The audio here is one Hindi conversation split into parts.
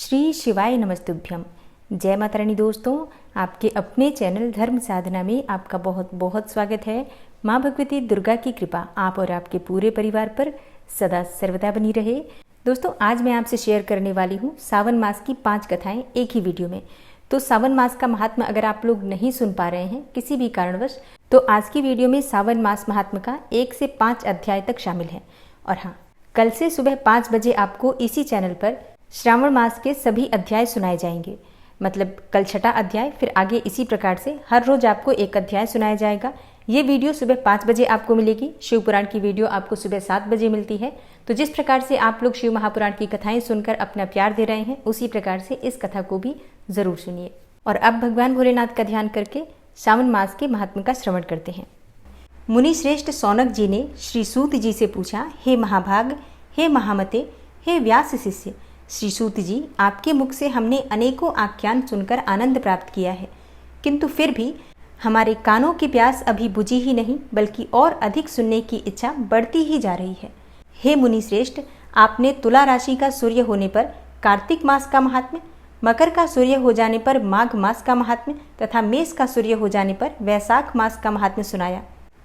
श्री शिवाय नमस्तुभ्यम। जय माता रानी। दोस्तों, आपके अपने चैनल धर्म साधना में आपका बहुत बहुत स्वागत है। माँ भगवती दुर्गा की कृपा आप और आपके पूरे परिवार पर सदा सर्वदा बनी रहे। दोस्तों, आज मैं आपसे शेयर करने वाली हूँ सावन मास की 5 कथाएं एक ही वीडियो में। तो सावन मास का महात्मा अगर आप लोग नहीं सुन पा रहे हैं किसी भी कारणवश, तो आज की वीडियो में सावन मास महात्मा का 1 से 5 अध्याय तक शामिल है। और हाँ, कल से सुबह 5 बजे आपको इसी चैनल पर श्रावण मास के सभी अध्याय सुनाए जाएंगे। मतलब कल छठा अध्याय, फिर आगे इसी प्रकार से हर रोज आपको एक अध्याय सुनाया जाएगा। ये वीडियो सुबह 5 बजे आपको मिलेगी। शिव पुराण की वीडियो आपको सुबह 7 बजे मिलती है। तो जिस प्रकार से आप लोग शिव महापुराण की कथाएं सुनकर अपना प्यार दे रहे हैं, उसी प्रकार से इस कथा को भी जरूर सुनिए। और अब भगवान भोलेनाथ का ध्यान करके सावन मास के महात्मा का श्रवण करते हैं। मुनि श्रेष्ठ सौनक जी ने श्री सूत जी से पूछा, हे महाभाग, हे महामते, हे व्यास शिष्य, श्री सूत जी, आपके मुख से हमने अनेकों आख्यान सुनकर आनंद प्राप्त किया है, किंतु फिर भी हमारे कानों की प्यास अभी बुझी ही नहीं, बल्कि और अधिक सुनने की इच्छा बढ़ती ही जा रही है। हे मुनि श्रेष्ठ, आपने तुला राशि का सूर्य होने पर कार्तिक मास का महात्म्य, मकर का सूर्य हो जाने पर माघ मास का महात्म्य तथा मेष का सूर्य हो जाने पर वैशाख मास का महात्म्य सुनाया।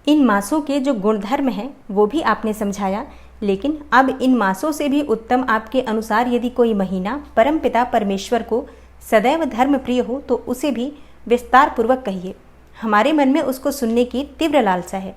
इन मासों के जो गुणधर्म हैं वो भी आपने समझाया, लेकिन अब इन मासों से भी उत्तम आपके अनुसार यदि कोई महीना परमपिता परमेश्वर को सदैव धर्म प्रिय हो तो उसे भी विस्तार पूर्वक कहिए। हमारे मन में उसको सुनने की तीव्र लालसा है।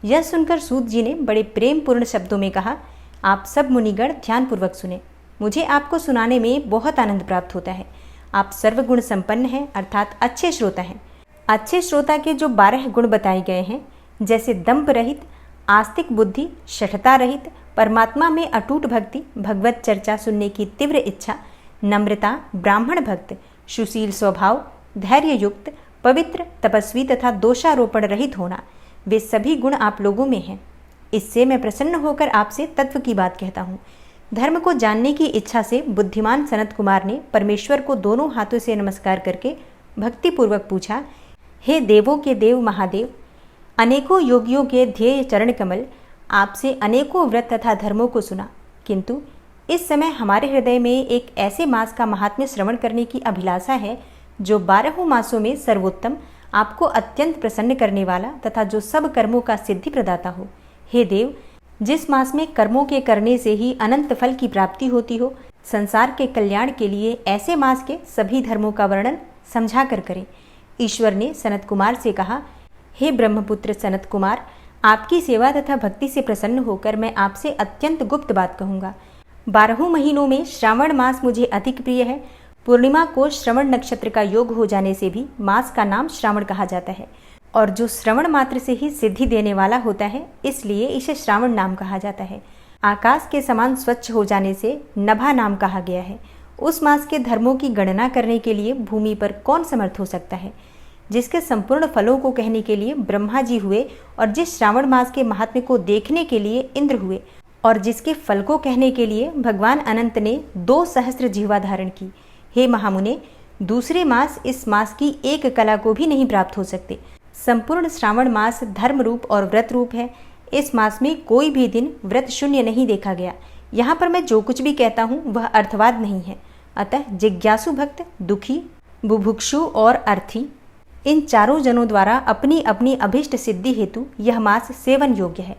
यह सुनकर सूत जी ने बड़े प्रेम पूर्ण शब्दों में कहा, आप सब मुनिगण ध्यानपूर्वक सुने। मुझे आपको सुनाने में बहुत आनंद प्राप्त होता है। आप सर्वगुण संपन्न हैं, अर्थात अच्छे श्रोता हैं। अच्छे श्रोता के जो 12 गुण बताए गए हैं, जैसे दंभ रहित, आस्तिक बुद्धि, शठता रहित, परमात्मा में अटूट भक्ति, भगवत चर्चा सुनने की तीव्र इच्छा, नम्रता, ब्राह्मण भक्त, सुशील स्वभाव, धैर्य युक्त, पवित्र, तपस्वी तथा दोषारोपण रहित होना, वे सभी गुण आप लोगों में हैं। इससे मैं प्रसन्न होकर आपसे तत्व की बात कहता हूँ। धर्म को जानने की इच्छा से बुद्धिमान सनत कुमार ने परमेश्वर को दोनों हाथों से नमस्कार करके भक्तिपूर्वक पूछा, हे देवों के देव महादेव, अनेकों योगियों के ध्येय चरण कमल, आपसे अनेकों व्रत तथा धर्मों को सुना, किंतु इस समय हमारे हृदय में एक ऐसे मास का महात्म्य श्रवण करने की अभिलाषा है जो 12 मासों में सर्वोत्तम, आपको अत्यंत प्रसन्न करने वाला तथा जो सब कर्मों का सिद्धि प्रदाता हो। हे देव, जिस मास में कर्मों के करने से ही अनंत फल की प्राप्ति होती हो, संसार के कल्याण के लिए ऐसे मास के सभी धर्मों का वर्णन समझा कर करें। ईश्वर ने सनत कुमार से कहा, हे ब्रह्मपुत्र सनत कुमार, आपकी सेवा तथा भक्ति से प्रसन्न होकर मैं आपसे अत्यंत गुप्त बात कहूँगा। 12 महीनों में श्रावण मास मुझे अधिक प्रिय है। पूर्णिमा को श्रवण नक्षत्र का योग हो जाने से भी मास का नाम श्रावण कहा जाता है, और जो श्रवण मात्र से ही सिद्धि देने वाला होता है, इसलिए इसे श्रावण नाम कहा जाता है। आकाश के समान स्वच्छ हो जाने से नभा नाम कहा गया है। उस मास के धर्मों की गणना करने के लिए भूमि पर कौन समर्थ हो सकता है। जिसके संपूर्ण फलों को कहने के लिए ब्रह्मा जी हुए, और जिस श्रावण मास के महात्म्य को देखने के लिए इंद्र हुए, और जिसके फल को कहने के लिए भगवान अनंत ने 2 सहस्त्र जीवा धारण की। हे महामुने, दूसरे मास इस मास की एक कला को भी नहीं प्राप्त हो सकते। संपूर्ण श्रावण मास धर्म रूप और व्रत रूप है। इस मास में कोई भी दिन व्रत शून्य नहीं देखा गया। यहाँ पर मैं जो कुछ भी कहता हूँ वह अर्थवाद नहीं है। अतः जिज्ञासु भक्त, दुखी, बुभुक्षु और अर्थी, इन चारों जनों द्वारा अपनी अपनी अभिष्ट सिद्धि हेतु यह मास सेवन योग्य है।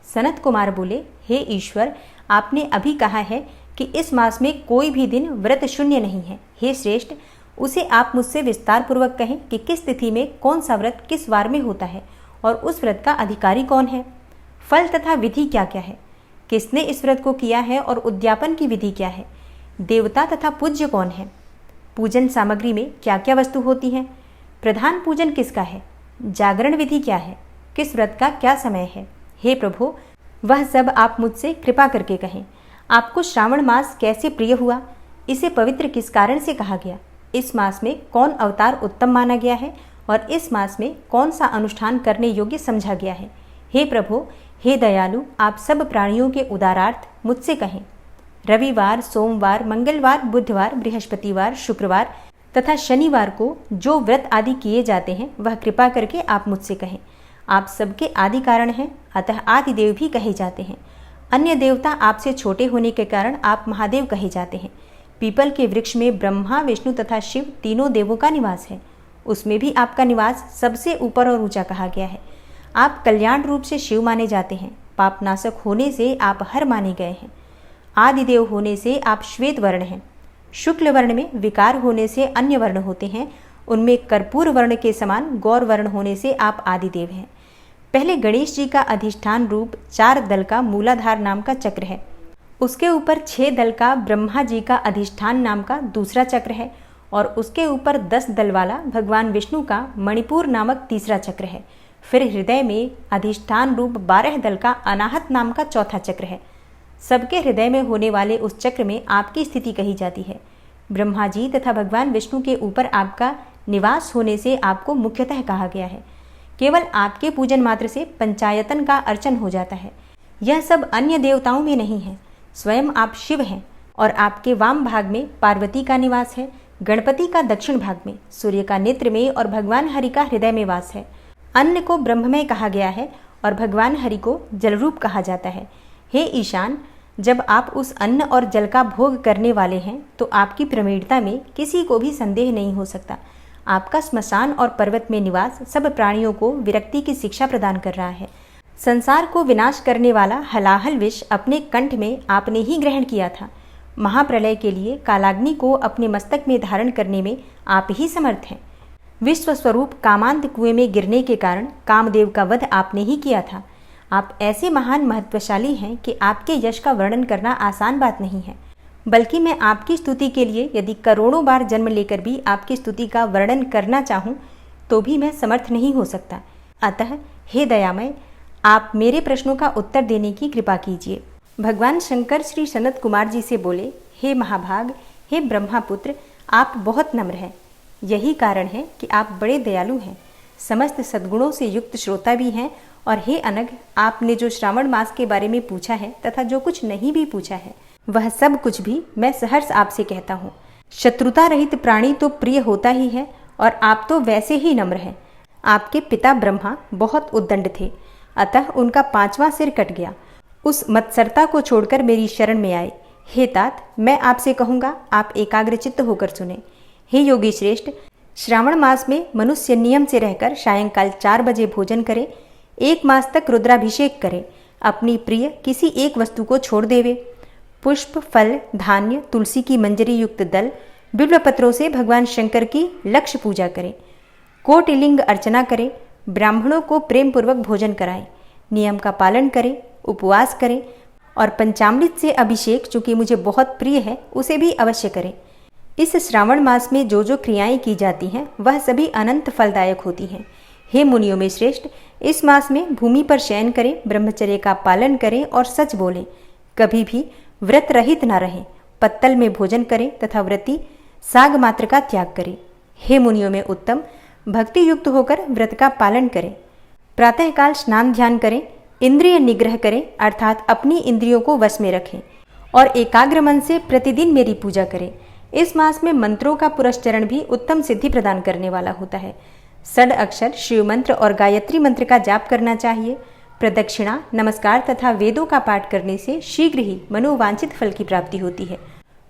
सनत कुमार बोले, हे ईश्वर, आपने अभी कहा है कि इस मास में कोई भी दिन व्रत शून्य नहीं है। हे श्रेष्ठ, उसे आप मुझसे विस्तार पूर्वक कहें कि किस तिथि में कौन सा व्रत किस वार में होता है, और उस व्रत का अधिकारी कौन है। फल तथा विधि क्या क्या है, किसने इस व्रत को किया है, और उद्यापन की विधि क्या है। देवता तथा पूज्य कौन है। पूजन सामग्री में क्या क्या वस्तु होती हैं। प्रधान पूजन किसका है। जागरण विधि क्या है, किस व्रत का क्या समय है। हे प्रभु, वह सब आप मुझसे कृपा करके कहें। आपको श्रावण मास कैसे प्रिय हुआ, इसे पवित्र किस कारण से कहा गया, इस मास में कौन अवतार उत्तम माना गया है, और इस मास में कौन सा अनुष्ठान करने योग्य समझा गया है। हे प्रभु, हे दयालु, आप सब प्राणियों के उदारार्थ मुझसे कहें। रविवार, सोमवार, मंगलवार, बुधवार, बृहस्पतिवार, शुक्रवार तथा शनिवार को जो व्रत आदि किए जाते हैं वह कृपा करके आप मुझसे कहें। आप सबके आदि कारण हैं, अतः आदि देव भी कहे जाते हैं। अन्य देवता आपसे छोटे होने के कारण आप महादेव कहे जाते हैं, पीपल के वृक्ष में ब्रह्मा, विष्णु तथा शिव तीनों देवों का निवास है, उसमें भी आपका निवास सबसे ऊपर और ऊंचा कहा गया है। आप कल्याण रूप से शिव माने जाते हैं। पापनाशक होने से आप हर माने गए हैं। आदिदेव होने से आप श्वेत वर्ण हैं। शुक्ल वर्ण में विकार होने से अन्य वर्ण होते हैं, उनमें कर्पूर वर्ण के समान गौर वर्ण होने से आप आदिदेव हैं। पहले गणेश जी का अधिष्ठान रूप 4 दल का मूलाधार नाम का चक्र है, उसके ऊपर 6 दल का ब्रह्मा जी का अधिष्ठान नाम का दूसरा चक्र है और उसके ऊपर 10 दल वाला भगवान विष्णु का मणिपुर नामक तीसरा चक्र है। फिर हृदय में अधिष्ठान रूप 12 दल का अनाहत नाम का चौथा चक्र है। सबके हृदय में होने वाले उस चक्र में आपकी स्थिति कही जाती है। ब्रह्मा जी तथा भगवान विष्णु के ऊपर आपका निवास होने से आपको मुख्यतः कहा गया है। केवल आपके पूजन मात्र से पंचायतन का अर्चन हो जाता है। यह सब अन्य देवताओं में नहीं है। स्वयं आप शिव हैं और आपके वाम भाग में पार्वती का निवास है, गणपति का दक्षिण भाग में, सूर्य का नेत्र में और भगवान हरि का हृदय में वास है। अन्न को ब्रह्ममय कहा गया है और भगवान हरि को जलरूप कहा जाता है। हे ईशान, जब आप उस अन्न और जल का भोग करने वाले हैं तो आपकी प्रवीणता में किसी को भी संदेह नहीं हो सकता। आपका स्मशान और पर्वत में निवास सब प्राणियों को विरक्ति की शिक्षा प्रदान कर रहा है। संसार को विनाश करने वाला हलाहल विष अपने कंठ में आपने ही ग्रहण किया था। महाप्रलय के लिए कालाग्नि को अपने मस्तक में धारण करने में आप ही समर्थ हैं। विश्व स्वरूप कामांध कुएं में गिरने के कारण कामदेव का वध आपने ही किया था। आप ऐसे महान महत्वशाली हैं कि आपके यश का वर्णन करना आसान बात नहीं है, बल्कि मैं आपकी स्तुति के लिए यदि करोड़ों बार जन्म लेकर भी आपकी स्तुति का वर्णन करना चाहूँ तो भी मैं समर्थ नहीं हो सकता। अतः हे दयामय, आप मेरे प्रश्नों का उत्तर देने की कृपा कीजिए। भगवान शंकर श्री सनत कुमार जी से बोले, हे महाभाग, हे ब्रह्मापुत्र, आप बहुत नम्र हैं। यही कारण है कि आप बड़े दयालु हैं, समस्त सद्गुणों से युक्त श्रोता भी हैं। और हे अनघ, आपने जो श्रावण मास के बारे में पूछा है तथा जो कुछ नहीं भी पूछा है वह सब कुछ भी मैं सहर्ष आपसे कहता हूँ। शत्रुता रहित प्राणी तो प्रिय होता ही है और आप तो वैसे ही नम्र हैं। आपके पिता ब्रह्मा बहुत उद्दंड थे, अतः उनका 5वां सिर कट गया। उस मत्सरता को छोड़कर मेरी शरण में आए। हे तात, मैं आपसे कहूँगा, आप एकाग्रचित्त होकर सुने। हे योगी श्रेष्ठ, श्रावण मास में मनुष्य नियम से रहकर सायंकाल 4 बजे भोजन करे, 1 मास तक रुद्राभिषेक करे, अपनी प्रिय किसी एक वस्तु को छोड़ देवे। पुष्प, फल, धान्य, तुलसी की मंजरी युक्त दल, बिल्व पत्रों से भगवान शंकर की लक्ष्य पूजा करे, कोटिलिंग अर्चना करे, ब्राह्मणों को प्रेम पूर्वक भोजन कराए, नियम का पालन करे, उपवास करे और पंचामृत से अभिषेक, चूँकि मुझे बहुत प्रिय है, उसे भी अवश्य करें। इस श्रावण मास में जो जो क्रियाएं की जाती हैं वह सभी अनंत फलदायक होती हैं। हे मुनियों में श्रेष्ठ, इस मास में भूमि पर शयन करें, ब्रह्मचर्य का पालन करें और सच बोलें, कभी भी व्रत रहित न रहें, पत्तल में भोजन करें तथा व्रती साग मात्र का त्याग करें। हे मुनियों में उत्तम, भक्ति युक्त होकर व्रत का पालन करें, प्रातःकाल स्नान ध्यान करें, इंद्रिय निग्रह करें अर्थात अपनी इंद्रियों को वश में रखें और एकाग्र मन से प्रतिदिन मेरी पूजा करें। इस मास में मंत्रों का पुरस्चरण भी उत्तम सिद्धि प्रदान करने वाला होता है। 6 अक्षर शिव मंत्र और गायत्री मंत्र का जाप करना चाहिए। प्रदक्षिणा, नमस्कार तथा वेदों का पाठ करने से शीघ्र ही मनोवांछित फल की प्राप्ति होती है।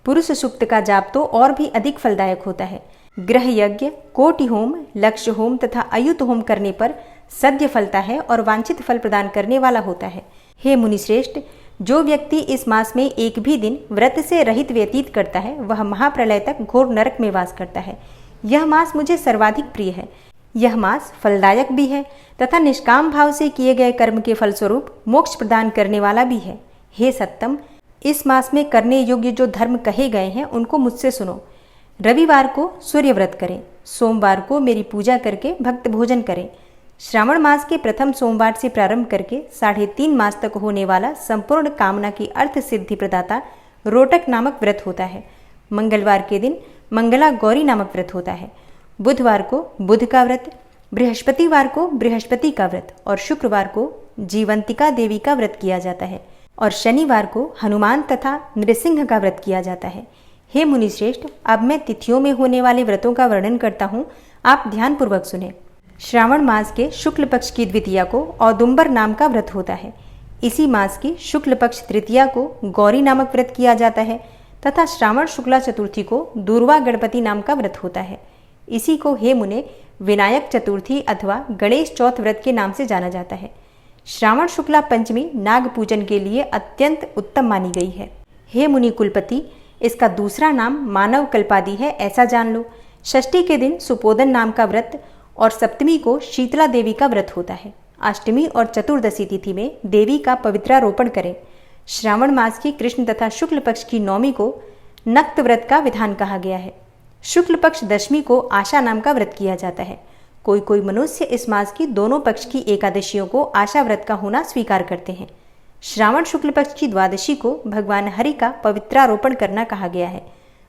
पुरुष सूक्त का जाप तो और भी अधिक फलदायक होता है। ग्रह यज्ञ, कोटि होम, लक्ष्य होम तथा अयुत होम करने पर सद्य फलता है और वांछित फल प्रदान करने वाला होता है। हे मुनिश्रेष्ठ, जो व्यक्ति इस मास में एक भी दिन व्रत से रहित व्यतीत करता है वह महाप्रलय तक घोर नरक में वास करता है। यह मास मुझे सर्वाधिक प्रिय है। यह मास फलदायक भी है तथा निष्काम भाव से किए गए कर्म के फलस्वरूप मोक्ष प्रदान करने वाला भी है। हे सत्तम, इस मास में करने योग्य जो धर्म कहे गए हैं उनको मुझसे सुनो। रविवार को सूर्य व्रत करें, सोमवार को मेरी पूजा करके भक्त भोजन करें। श्रावण मास के प्रथम सोमवार से प्रारंभ करके 3.5 मास तक होने वाला संपूर्ण कामना की अर्थ सिद्धि प्रदाता रोटक नामक व्रत होता है। मंगलवार के दिन मंगला गौरी नामक व्रत होता है। बुधवार को बुध का व्रत, बृहस्पतिवार को बृहस्पति का व्रत और शुक्रवार को जीवंतिका देवी का व्रत किया जाता है और शनिवार को हनुमान तथा नृसिंह का व्रत किया जाता है। हे मुनिश्रेष्ठ, अब मैं तिथियों में होने वाले व्रतों का वर्णन करता हूँ, आप ध्यानपूर्वक सुने। श्रावण मास के शुक्ल पक्ष की द्वितीया को औदुंबर नाम का व्रत होता है। इसी मास की शुक्ल पक्ष तृतीया को गौरी नामक व्रत किया जाता है तथा श्रावण शुक्ला चतुर्थी को दूर्वा गणपति नाम का व्रत होता है। इसी को हे मुने विनायक चतुर्थी अथवा गणेश चौथ व्रत के नाम से जाना जाता है। श्रावण शुक्ला पंचमी नाग पूजन के लिए अत्यंत उत्तम मानी गई है। हे मुनि कुलपति, इसका दूसरा नाम मानव कल्पादि है, ऐसा जान लो। षष्ठी के दिन सुपोदन नाम का व्रत और सप्तमी को शीतला देवी का व्रत होता है। अष्टमी और चतुर्दशी तिथि में देवी का पवित्रारोपण करें। श्रावण मास की कृष्ण तथा शुक्ल पक्ष की नौमी को नक्त व्रत का विधान कहा गया है। शुक्ल पक्ष दशमी को आशा नाम का व्रत किया जाता है। कोई कोई मनुष्य इस मास की दोनों पक्ष की एकादशियों को आशा व्रत का होना स्वीकार करते हैं। श्रावण शुक्ल पक्ष की द्वादशी को भगवान हरि का पवित्रारोपण करना कहा गया है।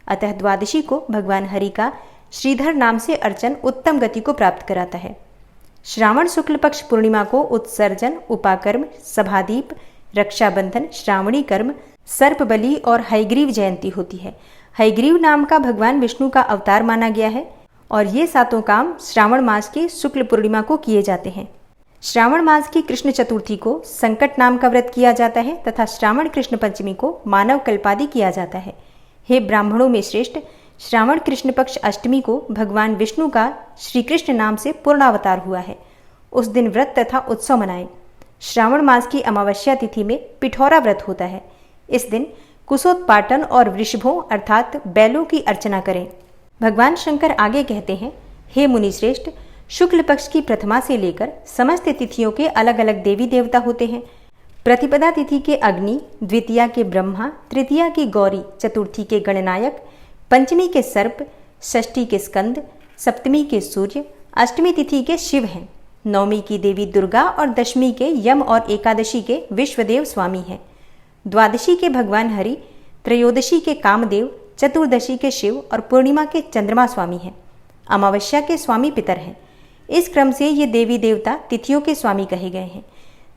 अतः द्वादशी को भगवान हरि का श्रीधर नाम से अर्चन उत्तम गति को प्राप्त कराता है। श्रावण शुक्ल पक्ष पूर्णिमा को उत्सर्जन, उपाकर्म, सभादीप, रक्षाबंधन, श्रावणी कर्म, सर्प बलि और हयग्रीव जयंती होती है। हयग्रीव नाम का भगवान विष्णु का अवतार माना गया है और ये सातों काम श्रावण मास की शुक्ल पूर्णिमा को किए जाते हैं। श्रावण मास की कृष्ण चतुर्थी को संकट नाम का व्रत किया जाता है तथा श्रावण कृष्ण पंचमी को मानव कल्पादि किया जाता है। हे ब्राह्मणों में श्रेष्ठ, श्रावण कृष्ण पक्ष अष्टमी को भगवान विष्णु का श्री कृष्ण नाम से पूर्णावतार हुआ है। उस दिन व्रत तथा उत्सव मनाएं। श्रावण मास की अमावस्या तिथि में पिठौरा व्रत होता है। इस दिन कुशोत्पाटन और वृषभों अर्थात बैलों की अर्चना करें। भगवान शंकर आगे कहते हैं, हे मुनि श्रेष्ठ, शुक्ल पक्ष की प्रथमा से लेकर समस्त तिथियों के अलग अलग देवी देवता होते हैं। प्रतिपदा तिथि के अग्नि, द्वितीया के ब्रह्मा, तृतीया की गौरी, चतुर्थी के गणनायक, पंचमी के सर्प, षष्ठी के स्कंद, सप्तमी के सूर्य, अष्टमी तिथि के शिव हैं। नवमी की देवी दुर्गा और दशमी के यम और एकादशी के विश्वदेव स्वामी हैं। द्वादशी के भगवान हरि, त्रयोदशी के कामदेव, चतुर्दशी के शिव और पूर्णिमा के चंद्रमा स्वामी हैं। अमावस्या के स्वामी पितर हैं। इस क्रम से ये देवी देवता तिथियों के स्वामी कहे गए हैं।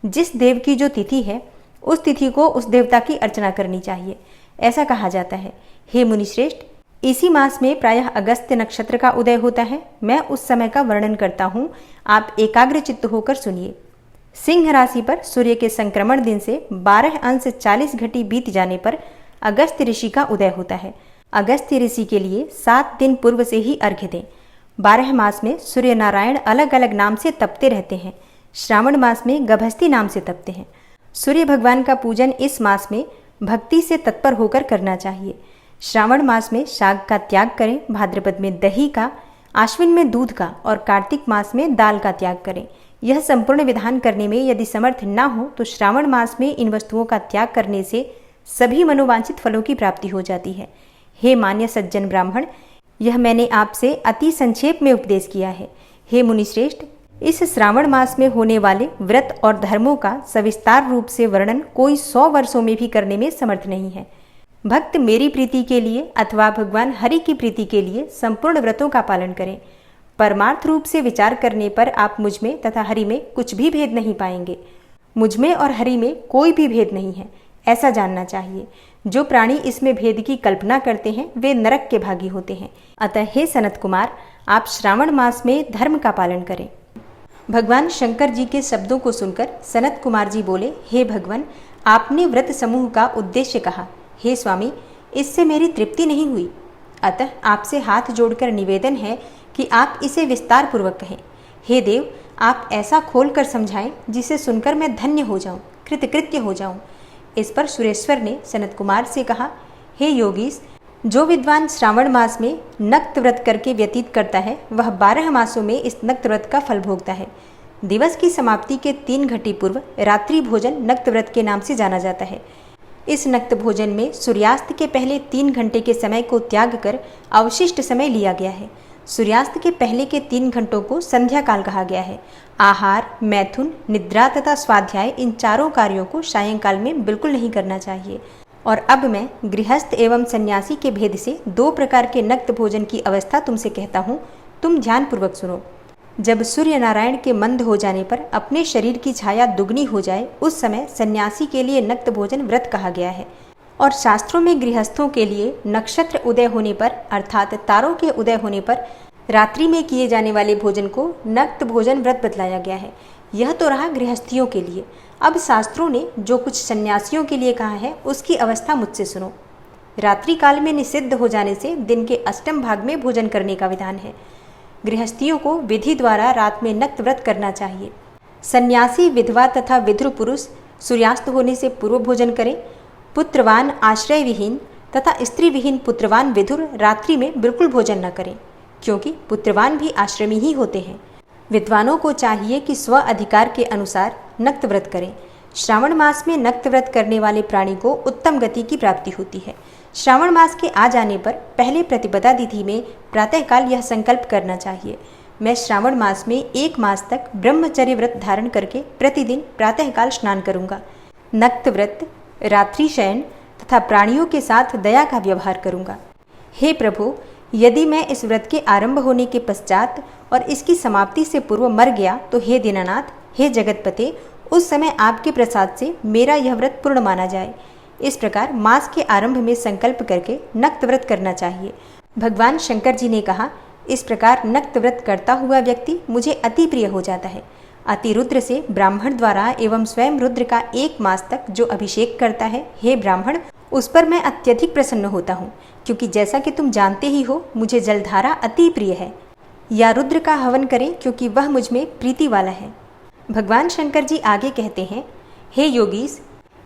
जिस देव की जो तिथि है उस तिथि को उस देवता की अर्चना करनी चाहिए, ऐसा कहा जाता है। हे मुनिश्रेष्ठ, इसी मास में प्रायः अगस्त्य नक्षत्र का उदय होता है। मैं उस समय का वर्णन करता हूँ, आप एकाग्र चित्त होकर सुनिए। सिंह राशि पर सूर्य के संक्रमण दिन से 12 अंश 40 घटी बीत जाने पर अगस्त्य ऋषि का उदय होता है। अगस्त्य ऋषि के लिए 7 दिन पूर्व से ही अर्घ्य दें। 12 मास में सूर्य नारायण अलग अलग नाम से तपते रहते हैं। श्रावण मास में गभस्ती नाम से तपते हैं। सूर्य भगवान का पूजन इस मास में भक्ति से तत्पर होकर करना चाहिए। श्रावण मास में शाक का त्याग करें, भाद्रपद में दही का, आश्विन में दूध का और कार्तिक मास में दाल का त्याग करें। यह संपूर्ण विधान करने में यदि समर्थ न हो तो श्रावण मास में इन वस्तुओं का त्याग करने से सभी मनोवांछित फलों की प्राप्ति हो जाती है। हे मान्य सज्जन ब्राह्मण, यह मैंने आपसे अति संक्षेप में उपदेश किया है। हे मुनिश्रेष्ठ, इस श्रावण मास में होने वाले व्रत और धर्मों का सविस्तार रूप से वर्णन कोई 100 वर्षों में भी करने में समर्थ नहीं है। भक्त मेरी प्रीति के लिए अथवा भगवान हरि की प्रीति के लिए संपूर्ण व्रतों का पालन करें। परमार्थ रूप से विचार करने पर आप मुझ में तथा हरि में कुछ भी भेद नहीं पाएंगे। मुझ में और हरि में कोई भी भेद नहीं है, ऐसा जानना चाहिए। जो प्राणी इसमें भेद की कल्पना करते हैं वे नरक के भागी होते हैं। अतः हे सनत कुमार, आप श्रावण मास में धर्म का पालन करें। भगवान शंकर जी के शब्दों को सुनकर सनत कुमार जी बोले, हे भगवान, आपने व्रत समूह का उद्देश्य कहा। हे स्वामी, इससे मेरी तृप्ति नहीं हुई, अतः आपसे हाथ जोड़कर निवेदन है कि आप इसे विस्तार पूर्वक कहें। हे देव, आप ऐसा खोल कर समझाएं जिसे सुनकर मैं धन्य हो जाऊं, कृतकृत्य हो जाऊं। इस पर सुरेश्वर ने सनत कुमार से कहा, हे योगीश, जो विद्वान श्रावण मास में नक्त व्रत करके व्यतीत करता है वह 12 मासों में इस नक्त व्रत का फल भोगता है। दिवस की समाप्ति के 3 घटी पूर्व रात्रि भोजन नक्त व्रत के नाम से जाना जाता है। इस नक्त भोजन में सूर्यास्त के पहले 3 घंटे के समय को त्याग कर अवशिष्ट समय लिया गया है। सूर्यास्त के पहले के 3 घंटों को संध्या काल कहा गया है। आहार, मैथुन, निद्रा तथा स्वाध्याय, इन चारों कार्यों को सायंकाल में बिल्कुल नहीं करना चाहिए। और अब मैं गृहस्थ एवं सन्यासी के भेद से 2 प्रकार के नक्त भोजन की अवस्था तुमसे कहता हूँ, तुम ध्यानपूर्वक सुनो। जब सूर्य नारायण के मंद हो जाने पर अपने शरीर की छाया दुगनी हो जाए उस समय सन्यासी के लिए नक्त भोजन व्रत कहा गया है। और शास्त्रों में गृहस्थों के लिए नक्षत्र उदय होने पर अर्थात तारों के उदय होने पर रात्रि में किए जाने वाले भोजन को नक्त भोजन व्रत बतलाया गया है। यह तो रहा गृहस्थियों के लिए। अब शास्त्रों ने जो कुछ सन्यासियों के लिए कहा है उसकी अवस्था मुझसे सुनो। रात्रि काल में निषिद्ध हो जाने से दिन के अष्टम भाग में भोजन करने का विधान है। गृहस्थियों को विधि द्वारा रात में नक्त व्रत करना चाहिए। सन्यासी, विधवा तथा विधुर पुरुष सूर्यास्त होने से पूर्व भोजन करें। पुत्रवान, आश्रय विहीन तथा स्त्री विहीन पुत्रवान विधुर रात्रि में बिल्कुल भोजन न करें, क्योंकि पुत्रवान भी आश्रमी ही होते हैं। विद्वानों को चाहिए कि स्व अधिकार के अनुसार नक्त व्रत करें। श्रावण मास में नक्त व्रत करने वाले प्राणी को उत्तम गति की प्राप्ति होती है। श्रावण मास के आ जाने पर पहले प्रतिपदा तिथि में प्रातःकाल यह संकल्प करना चाहिए, मैं श्रावण मास में 1 मास तक ब्रह्मचर्य व्रत धारण करके प्रतिदिन प्रातःकाल स्नान करूंगा। नक्त व्रत, रात्रि शयन तथा प्राणियों के साथ दया का व्यवहार करूंगा। हे प्रभु, यदि मैं इस व्रत के आरंभ होने के पश्चात और इसकी समाप्ति से पूर्व मर गया तो हे दीनानाथ, हे जगतपते, उस समय आपके प्रसाद से मेरा यह व्रत पूर्ण माना जाए। इस प्रकार मास के आरंभ में संकल्प करके नक्त व्रत करना चाहिए। भगवान शंकर जी ने कहा, इस प्रकार नक्त व्रत करता हुआ व्यक्ति मुझे अति प्रिय हो जाता है। अति रुद्र से ब्राह्मण द्वारा एवं स्वयं रुद्र का 1 मास तक जो अभिषेक करता है, हे ब्राह्मण, उस पर मैं अत्यधिक प्रसन्न होता हूँ, क्योंकि जैसा कि तुम जानते ही हो मुझे जलधारा अति प्रिय है। या रुद्र का हवन करें, क्योंकि वह मुझ में प्रीति वाला है। भगवान शंकर जी आगे कहते हैं, हे योगीश,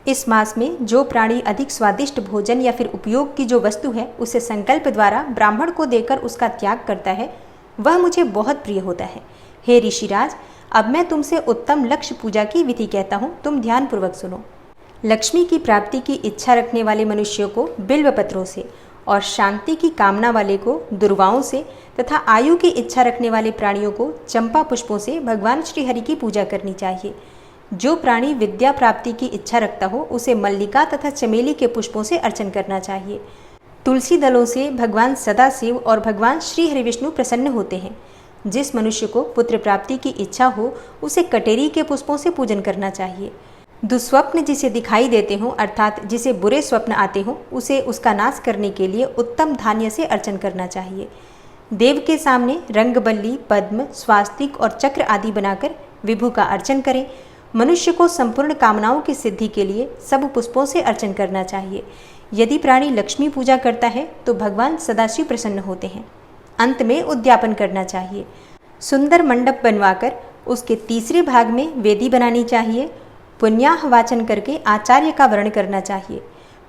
इस मास में जो प्राणी अधिक स्वादिष्ट भोजन या फिर उपयोग की जो वस्तु है उसे संकल्प द्वारा ब्राह्मण को देकर उसका त्याग करता है, वह मुझे बहुत प्रिय होता है। हे ऋषिराज, अब मैं तुमसे उत्तम लक्ष्य पूजा की विधि कहता हूँ, तुम ध्यानपूर्वक सुनो। लक्ष्मी की प्राप्ति की इच्छा रखने वाले मनुष्यों को बिल्व पत्रों से और शांति की कामना वाले को दुर्वाओं से तथा आयु की इच्छा रखने वाले प्राणियों को चंपा पुष्पों से भगवान श्री हरि की पूजा करनी चाहिए। जो प्राणी विद्या प्राप्ति की इच्छा रखता हो उसे मल्लिका तथा चमेली के पुष्पों से अर्चन करना चाहिए। तुलसी दलों से भगवान सदाशिव और भगवान श्री हरि विष्णु प्रसन्न होते हैं। जिस मनुष्य को पुत्र प्राप्ति की इच्छा हो उसे कटेरी के पुष्पों से पूजन करना चाहिए। दुस्वप्न जिसे दिखाई देते हों, अर्थात जिसे बुरे स्वप्न आते हों, उसे उसका नाश करने के लिए उत्तम धान्य से अर्चन करना चाहिए। देव के सामने रंगबल्ली, पद्म, स्वास्तिक और चक्र आदि बनाकर विभु का अर्चन करें। मनुष्य को संपूर्ण कामनाओं की सिद्धि के लिए सब पुष्पों से अर्चन करना चाहिए। यदि प्राणी लक्ष्मी पूजा करता है तो भगवान सदाशिव प्रसन्न होते हैं। अंत में उद्यापन करना चाहिए। सुंदर मंडप बनवाकर उसके तीसरे भाग में वेदी बनानी चाहिए। पुण्याह वाचन करके आचार्य का वर्ण करना चाहिए।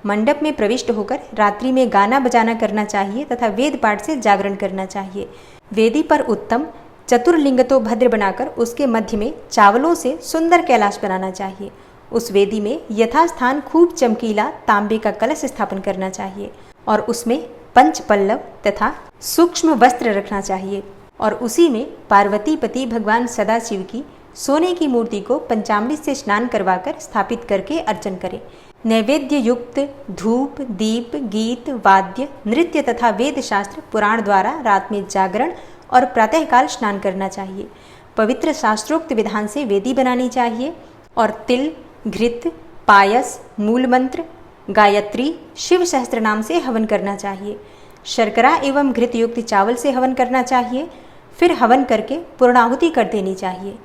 मंडप में प्रविष्ट होकर रात्रि में गाना बजाना करना चाहिए तथा वेद पाठ से जागरण करना चाहिए। वेदी पर उत्तम चतुर्लिंगतो भद्र बनाकर उसके मध्य में चावलों से सुंदर कैलाश बनाना चाहिए। उस वेदी में यथास्थान खूब चमकीला तांबे का कलश स्थापन करना चाहिए और उसमें पंच पल्लव तथा सूक्ष्म वस्त्र रखना चाहिए और उसी में पार्वती पति भगवान सदाशिव की सोने की मूर्ति को पंचामृत से स्नान करवाकर स्थापित करके अर्चन करें। नैवेद्य युक्त धूप, दीप, गीत, वाद्य, नृत्य तथा वेद शास्त्र पुराण द्वारा रात में जागरण और प्रातःकाल स्नान करना चाहिए। पवित्र शास्त्रोक्त विधान से वेदी बनानी चाहिए और तिल, घृत, पायस, मूल मंत्र, गायत्री, शिव सहस्त्र नाम से हवन करना चाहिए। शर्करा एवं घृत युक्त चावल से हवन करना चाहिए। फिर हवन करके पूर्णाहुति कर देनी चाहिए।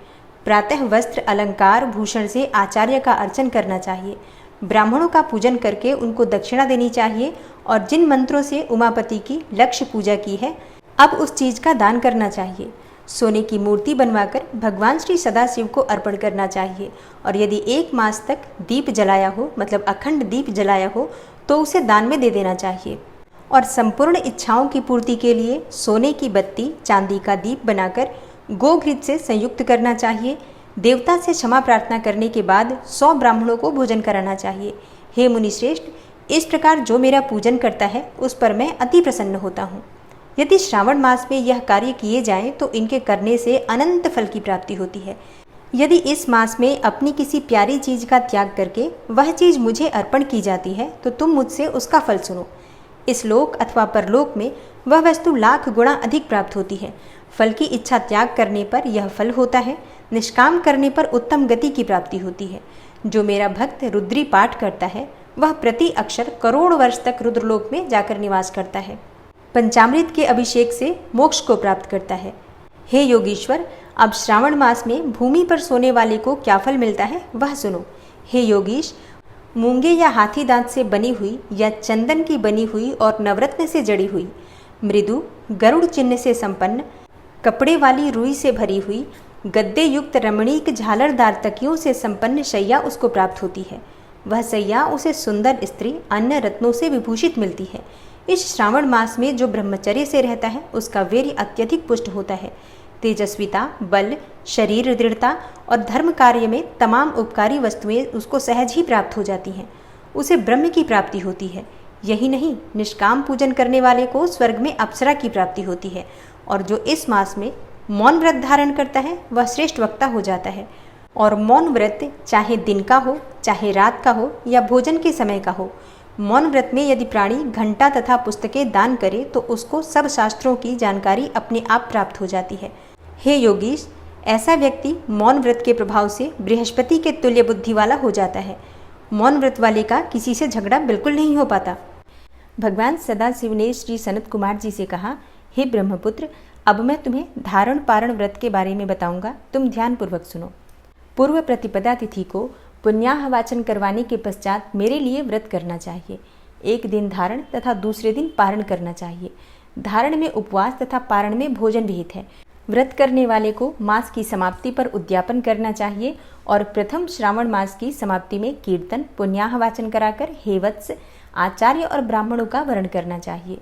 प्रातः वस्त्र, अलंकार, भूषण से आचार्य का अर्चन करना चाहिए। ब्राह्मणों का पूजन करके उनको दक्षिणा देनी चाहिए और जिन मंत्रों से उमापति की लक्ष्य पूजा की है अब उस चीज का दान करना चाहिए। सोने की मूर्ति बनवाकर भगवान श्री सदाशिव को अर्पण करना चाहिए और यदि 1 मास तक दीप जलाया हो, मतलब अखंड दीप जलाया हो, तो उसे दान में दे देना चाहिए। और संपूर्ण इच्छाओं की पूर्ति के लिए सोने की बत्ती, चांदी का दीप बनाकर गोघृत से संयुक्त करना चाहिए। देवता से क्षमा प्रार्थना करने के बाद 100 ब्राह्मणों को भोजन कराना चाहिए। हे मुनिश्रेष्ठ, इस प्रकार जो मेरा पूजन करता है उस पर मैं अति प्रसन्न होता हूँ। यदि श्रावण मास में यह कार्य किए जाएं तो इनके करने से अनंत फल की प्राप्ति होती है। यदि इस मास में अपनी किसी प्यारी चीज का त्याग करके वह चीज मुझे अर्पण की जाती है तो तुम मुझसे उसका फल सुनो। इस लोक अथवा परलोक में वह वस्तु लाख गुणा अधिक प्राप्त होती है। फल की इच्छा त्याग करने पर यह फल होता है, निष्काम करने पर उत्तम गति की प्राप्ति होती है। जो मेरा भक्त रुद्री पाठ करता है वह प्रति अक्षर करोड़ वर्ष तक रुद्रलोक में जाकर निवास करता है। पंचामृत के अभिषेक से मोक्ष को प्राप्त करता है। हे योगीश्वर, अब श्रावण मास में भूमि पर सोने वाले को क्या फल मिलता है वह सुनो। हे योगीश, मूंगे या हाथी दांत से बनी हुई या चंदन की बनी हुई और नवरत्न से जड़ी हुई, मृदु गरुड़ चिन्ह से संपन्न, कपड़े वाली रुई से भरी हुई, गद्दे युक्त रमणीक झालरदार तकियों से संपन्न शैया उसको प्राप्त होती है। वह शैया उसे सुंदर स्त्री अन्य रत्नों से विभूषित मिलती है। इस श्रावण मास में जो ब्रह्मचर्य से रहता है उसका वीर्य अत्यधिक पुष्ट होता है। तेजस्विता, बल, शरीर दृढ़ता और धर्म कार्य में तमाम उपकारी वस्तुएं उसको सहज ही प्राप्त हो जाती हैं। उसे ब्रह्म की प्राप्ति होती है। यही नहीं, निष्काम पूजन करने वाले को स्वर्ग में अप्सरा की प्राप्ति होती है। और जो इस मास में मौन व्रत धारण करता है वह श्रेष्ठ वक्ता हो जाता है। और मौन व्रत चाहे दिन का हो, चाहे रात का हो या भोजन के समय का हो, मौन व्रत में यदि प्राणी घंटा तथा पुस्तकें दान करे तो उसको सब शास्त्रों की जानकारी अपने आप प्राप्त हो जाती है। हे योगीश, ऐसा व्यक्ति मौन व्रत के प्रभाव से बृहस्पति के तुल्य बुद्धि वाला हो जाता है। मौन व्रत वाले का किसी से झगड़ा बिल्कुल नहीं हो पाता। भगवान सदाशिव ने श्री सनत कुमार जी से कहा, हे ब्रह्मपुत्र, अब मैं तुम्हें धारण पारण व्रत के बारे में बताऊंगा, तुम ध्यानपूर्वक सुनो। पूर्व प्रतिपदा तिथि को पुण्याह वाचन करवाने के पश्चात मेरे लिए व्रत करना चाहिए। एक दिन धारण तथा दूसरे दिन पारण करना चाहिए। धारण में उपवास तथा पारण में भोजन विहित है। व्रत करने वाले को मास की समाप्ति पर उद्यापन करना चाहिए और प्रथम श्रावण मास की समाप्ति में कीर्तन पुण्याह वाचन कराकर हे वत्स, आचार्य और ब्राह्मणों का वर्ण करना चाहिए।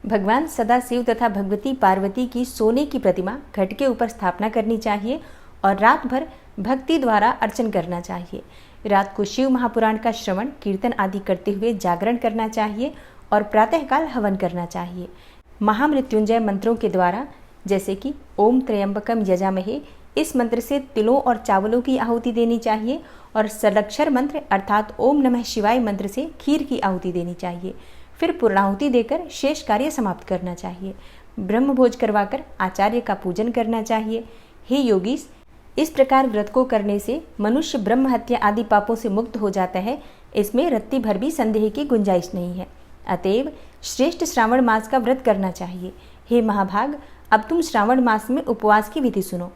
भगवान सदाशिव तथा भगवती पार्वती की सोने की प्रतिमा घट के ऊपर स्थापना करनी चाहिए और रात भर भक्ति द्वारा अर्चन करना चाहिए। रात को शिव महापुराण का श्रवण कीर्तन आदि करते हुए जागरण करना चाहिए और प्रातःकाल हवन करना चाहिए। महामृत्युंजय मंत्रों के द्वारा, जैसे कि ओम त्र्यंबकम यजामहे, इस मंत्र से तिलों और चावलों की आहुति देनी चाहिए और सलक्षर मंत्र अर्थात ओम नमः शिवाय मंत्र से खीर की आहुति देनी चाहिए। फिर पूर्णाहुति देकर शेष कार्य समाप्त करना चाहिए। ब्रह्म भोज करवाकर आचार्य का पूजन करना चाहिए। हे योगीस, इस प्रकार व्रत को करने से मनुष्य ब्रह्म हत्या आदि पापों से मुक्त हो जाता है। इसमें रत्ती भर भी संदेह की गुंजाइश नहीं है। अतएव श्रेष्ठ श्रावण मास का व्रत करना चाहिए। हे महाभाग, अब तुम श्रावण मास में उपवास की विधि सुनो।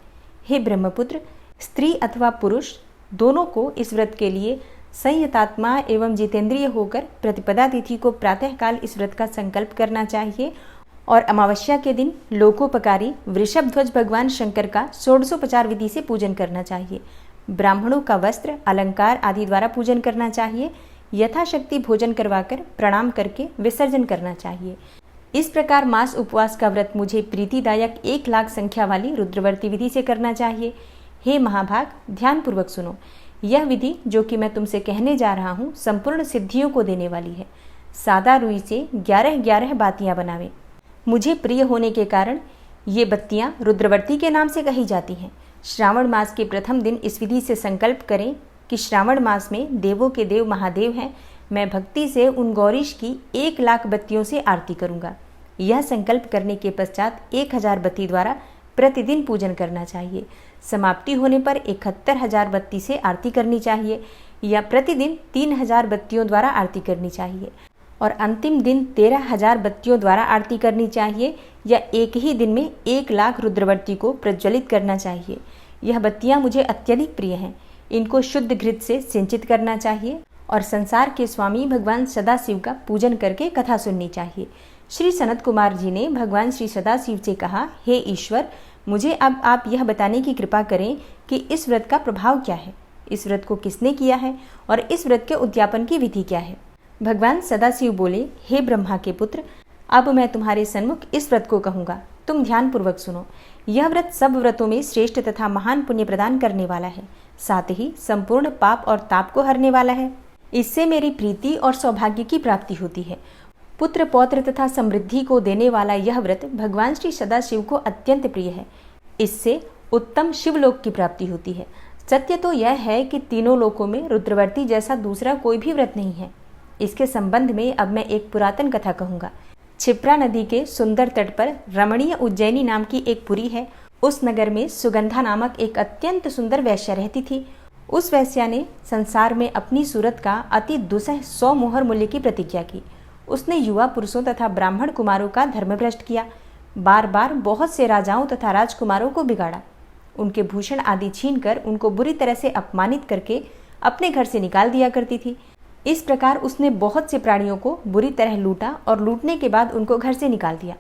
हे ब्रह्मपुत्र, स्त्री अथवा पुरुष दोनों को इस व्रत के लिए संयतात्मा एवं जितेंद्रिय होकर प्रतिपदा तिथि को प्रातःकाल इस व्रत का संकल्प करना चाहिए और अमावस्या के दिन लोकोपकारी वृषभ ध्वज भगवान शंकर का षोडशोपचार विधि से पूजन करना चाहिए। ब्राह्मणों का वस्त्र, अलंकार आदि द्वारा पूजन करना चाहिए। यथाशक्ति भोजन करवाकर प्रणाम करके विसर्जन करना चाहिए। इस प्रकार मास उपवास का व्रत मुझे प्रीतिदायक 1,00,000 संख्या वाली रुद्रवर्ती विधि से करना चाहिए। हे महाभाग, ध्यानपूर्वक सुनो। यह विधि जो कि मैं तुमसे कहने जा रहा हूँ संपूर्ण सिद्धियों को देने वाली है। सादा रुई से 11 बातियां बनावे। मुझे प्रिय होने के कारण ये बत्तियां रुद्रवर्ती के नाम से कही जाती हैं। श्रावण मास के प्रथम दिन इस विधि से संकल्प करें कि श्रावण मास में देवों के देव महादेव हैं। मैं भक्ति से उन गौरीश की 1,00,000 बत्तियों से आरती करूंगा। यह संकल्प करने के पश्चात 1000 बत्ती द्वारा प्रतिदिन पूजन करना चाहिए। समाप्ति होने पर 71,000 बत्ती से आरती करनी चाहिए या प्रतिदिन 3000 बत्तियों द्वारा आरती करनी चाहिए और अंतिम दिन 13,000 बत्तियों द्वारा आरती करनी चाहिए या एक ही दिन में 1,00,000 रुद्रवर्ती को प्रज्वलित करना चाहिए। यह बत्तियां मुझे अत्यधिक प्रिय हैं। इनको शुद्ध घृत से सिंचित करना चाहिए और संसार के स्वामी भगवान सदाशिव का पूजन करके कथा सुननी चाहिए। श्री सनत कुमार जी ने भगवान श्री सदाशिव से कहा, हे ईश्वर, मुझे अब आप यह बताने की कृपा करें कि इस व्रत का प्रभाव क्या है, इस व्रत को किसने किया है और इस व्रत के उद्यापन की विधि क्या है। भगवान सदाशिव बोले, हे ब्रह्मा के पुत्र, अब मैं तुम्हारे सन्मुख इस व्रत को कहूँगा, तुम ध्यानपूर्वक सुनो। यह व्रत सब व्रतों में श्रेष्ठ तथा महान पुण्य प्रदान करने वाला है, साथ ही संपूर्ण पाप और ताप को हरने वाला है। इससे मेरी प्रीति और सौभाग्य की प्राप्ति होती है। पुत्र पौत्र तथा समृद्धि को देने वाला यह व्रत भगवान श्री सदाशिव को अत्यंत प्रिय है। इससे उत्तम शिवलोक की प्राप्ति होती है। सत्य तो यह है कि तीनों लोकों में रुद्रवर्ती जैसा दूसरा कोई भी व्रत नहीं है। इसके संबंध में अब मैं एक पुरातन कथा कहूँगा। क्षिप्रा नदी के सुंदर तट पर रमणीय उज्जैनी नाम की एक पुरी है। उस नगर में सुगंधा नामक एक अत्यंत सुंदर वैश्या रहती थी। उस वैश्या ने संसार में अपनी सूरत का अति दुसह 100 मोहर मूल्य की प्रतिज्ञा की। उसने युवा पुरुषों तथा ब्राह्मण कुमारों का धर्मभ्रष्ट किया। बार बार बहुत से राजाओं तथा राजकुमारों को बिगाड़ा। उनके भूषण आदि छीनकर उनको बुरी तरह से अपमानित करके अपने घर से निकाल दिया करती थी। इस प्रकार उसने बहुत से प्राणियों को बुरी तरह लूटा और लूटने के बाद उनको घर से निकाल दिया।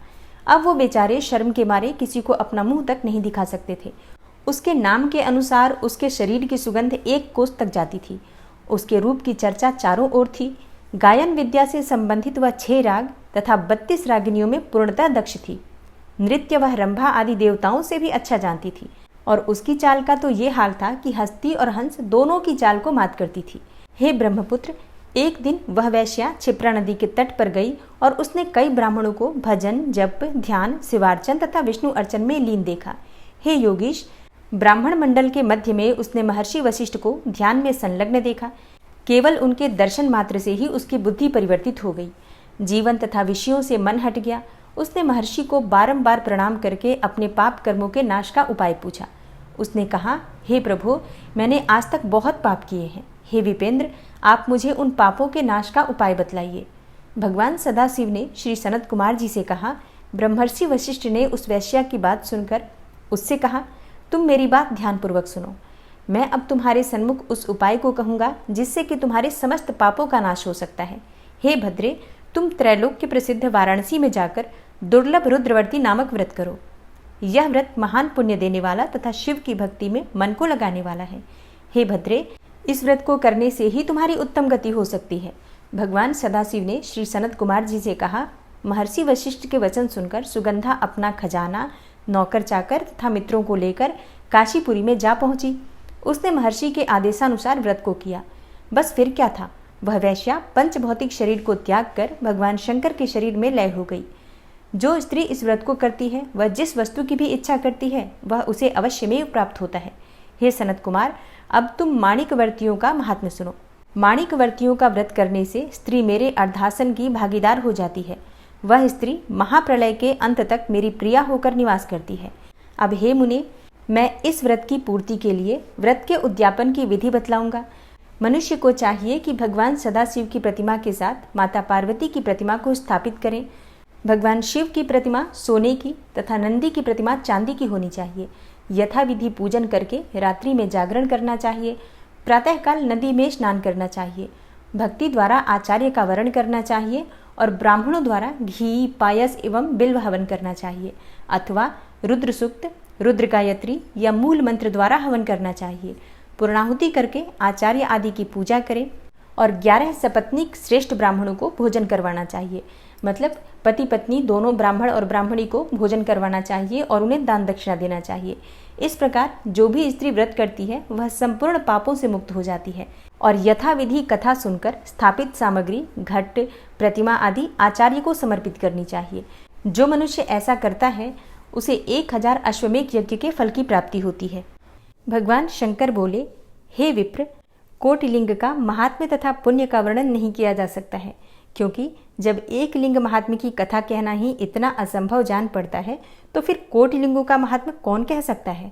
अब वो बेचारे शर्म के मारे किसी को अपना मुंह तक नहीं दिखा सकते थे। उसके नाम के अनुसार उसके शरीर की सुगंध 1 कोस तक जाती थी। उसके रूप की चर्चा चारों ओर थी। गायन विद्या से संबंधित वह 6 राग तथा 32 रागिनियों में पूर्णतः दक्ष थी। नृत्य वह रंभा आदि देवताओं से भी अच्छा जानती थी और उसकी चाल का तो ये हाल था कि हस्ती और हंस दोनों की चाल को मात करती थी। हे ब्रह्मपुत्र, एक दिन वह वैश्या क्षिप्रा नदी के तट पर गई और उसने कई ब्राह्मणों को भजन, जप, ध्यान, शिवार्चन तथा विष्णु अर्चन में लीन देखा। हे योगीश, ब्राह्मण मंडल के मध्य में उसने महर्षि वशिष्ठ को ध्यान में संलग्न देखा। केवल उनके दर्शन मात्र से ही उसकी बुद्धि परिवर्तित हो गई। जीवन तथा विषयों से मन हट गया। उसने महर्षि को बारंबार प्रणाम करके अपने पाप कर्मों के नाश का उपाय पूछा। उसने कहा, हे प्रभु, मैंने आज तक बहुत पाप किए हैं। हे विपेंद्र, आप मुझे उन पापों के नाश का उपाय बतलाइए। भगवान सदाशिव ने श्री सनत कुमार जी से कहा। ब्रह्मर्षि वशिष्ठ ने उस वैश्या की बात सुनकर उससे कहा, तुम मेरी बात ध्यानपूर्वक सुनो। मैं अब तुम्हारे सन्मुख उस उपाय को कहूँगा जिससे कि तुम्हारे समस्त पापों का नाश हो सकता है। हे भद्रे, तुम त्रैलोक्य प्रसिद्ध वाराणसी में जाकर दुर्लभ रुद्रवर्ती नामक व्रत करो। यह व्रत महान पुण्य देने वाला तथा शिव की भक्ति में मन को लगाने वाला है। हे भद्रे, इस व्रत को करने से ही तुम्हारी उत्तम गति हो सकती है। भगवान सदाशिव ने श्री सनत कुमार जी से कहा। महर्षि वशिष्ठ के वचन सुनकर सुगंधा अपना खजाना, नौकर चाकर तथा मित्रों को लेकर काशीपुरी में जा पहुंची। उसने महर्षि के आदेशानुसार व्रत को किया। बस फिर क्या था, वह वैश्या पंच भौतिक शरीर को त्याग कर भगवान शंकर के शरीर में लय हो गई। जो स्त्री इस व्रत को करती है वह जिस वस्तु की भी इच्छा करती है वह उसे अवश्य में प्राप्त होता है। हे सनत कुमार, अब तुम माणिकवर्तियों का महात्म्य सुनो। माणिकवर्तियों का व्रत करने से स्त्री मेरे अर्धासन की भागीदार हो जाती है। वह स्त्री महाप्रलय के अंत तक मेरी प्रिया होकर निवास करती है। अब हे मुने, मैं इस व्रत की पूर्ति के लिए व्रत के उद्यापन की विधि बतलाऊंगा। मनुष्य को चाहिए कि भगवान सदाशिव की प्रतिमा के साथ माता पार्वती की प्रतिमा को स्थापित करें। भगवान शिव की प्रतिमा सोने की तथा नंदी की प्रतिमा चांदी की होनी चाहिए। यथाविधि पूजन करके रात्रि में जागरण करना चाहिए। प्रातःकाल नदी में स्नान करना चाहिए। भक्ति द्वारा आचार्य का वरण करना चाहिए और ब्राह्मणों द्वारा घी, पायस एवं बिल्व हवन करना चाहिए अथवा रुद्र सूक्त, रुद्र गायत्री या मूल मंत्र द्वारा हवन करना चाहिए। पूर्णाहुति करके आचार्य आदि की पूजा करें और 11 सपत्नीक श्रेष्ठ ब्राह्मणों को भोजन करवाना चाहिए। मतलब पति पत्नी दोनों ब्राह्मण और ब्राह्मणी को भोजन करवाना चाहिए और उन्हें दान दक्षिणा देना चाहिए। इस प्रकार जो भी स्त्री व्रत करती है वह संपूर्ण पापों से मुक्त हो जाती है और यथाविधि कथा सुनकर स्थापित सामग्री, घट, प्रतिमा आदि आचार्य को समर्पित करनी चाहिए। जो मनुष्य ऐसा करता है उसे 1000 अश्वमेध यज्ञ के फल की प्राप्ति होती है। भगवान शंकर बोले, हे विप्र, कोटिलिंग का महात्म्य तथा पुण्य का वर्णन नहीं किया जा सकता है, क्योंकि जब एक लिंग महात्म्य की कथा कहना ही इतना असंभव जान पड़ता है तो फिर कोटि लिंगों का महात्म्य कौन कह सकता है।